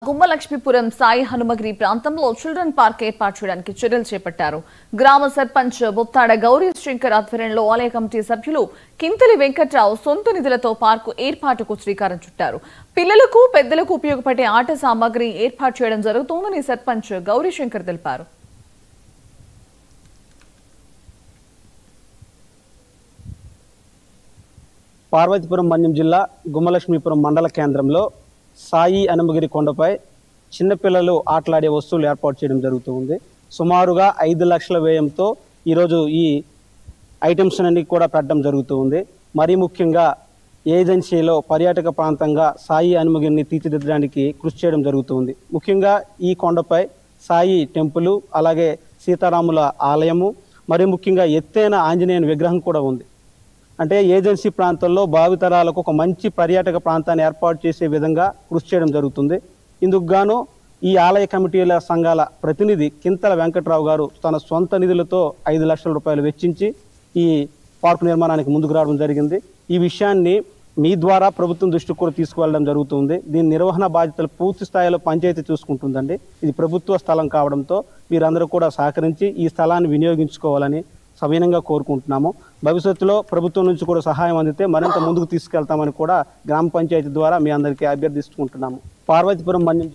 గుమ్మలక్ష్మీపురం సాయి హనుమగిరి ప్రాంతంలో children park ఏర్పాటు చేయడానికి చర్యలు చేపట్టారు. గ్రామ సర్పంచ్ బొత్తాడ గౌరీ శంకర్ ఆధ్వర్యంలో ఆలయ కమిటీ సభ్యులు కింతలి వెంకట్రావు సొంత నిధులతో పార్కు ఏర్పాటుకు శ్రీకారం చుట్టారు. పిల్లలకు పెద్దలకు ఉపయోగపడే ఆట సామాగ్రి ఏర్పాటు చేయడం జరుగుతోందని సర్పంచ్ గౌరీ శంకర్ తెలిపారు. పార్వతీపురం మన్యం జిల్లా గుమ్మలక్ష్మీపురం మండల కేంద్రంలో సాయి హనుమగిరి కొండపై చిన్నపిల్లలు ఆటలాడే వస్తువులు ఏర్పాటు చేయడం జరుగుతుంది. సుమారుగా 5 లక్షల వ్యయంతో ఈరోజు ఈ ఐటమ్స్ అన్ని కూడా పెట్టడం జరుగుతుంది. మరీ ముఖ్యంగా ఏజెన్సీలో పర్యాటక ప్రాంతంగా సాయి హనుమగిరిని తీర్చిదిద్దడానికి కృషి చేయడం జరుగుతుంది. ముఖ్యంగా ఈ కొండపై సాయి టెంపుల్, అలాగే సీతారాముల ఆలయము, మరీ ముఖ్యంగా ఎత్తైన ఆంజనేయుని విగ్రహం కూడా ఉంది. అంటే ఏజెన్సీ ప్రాంతంలో భావితరాలకు ఒక మంచి పర్యాటక ప్రాంతాన్ని ఏర్పాటు చేసే విధంగా కృషి చేయడం జరుగుతుంది. ఇందుకు గాను ఈ ఆలయ కమిటీల సంఘాల ప్రతినిధి కింతల వెంకట్రావు గారు తన సొంత నిధులతో 5 లక్షల రూపాయలు వెచ్చించి ఈ పార్కు నిర్మాణానికి ముందుకు రావడం జరిగింది. ఈ విషయాన్ని మీ ద్వారా ప్రభుత్వం దృష్టికి కూడా తీసుకువెళ్ళడం జరుగుతుంది. దీని నిర్వహణ బాధ్యతలు పూర్తి స్థాయిలో పంచాయతీ చూసుకుంటుందండి. ఇది ప్రభుత్వ స్థలం కావడంతో మీరందరూ కూడా సహకరించి ఈ స్థలాన్ని వినియోగించుకోవాలని సవినంగా కోరుకుంటున్నాము. భవిష్యత్తులో ప్రభుత్వం నుంచి కూడా సహాయం అందితే మరింత ముందుకు తీసుకెళ్తామని కూడా గ్రామ పంచాయతీ ద్వారా మీ అందరికీ అభ్యర్థిస్తుంటున్నాము. పార్వతీపురం మన్యం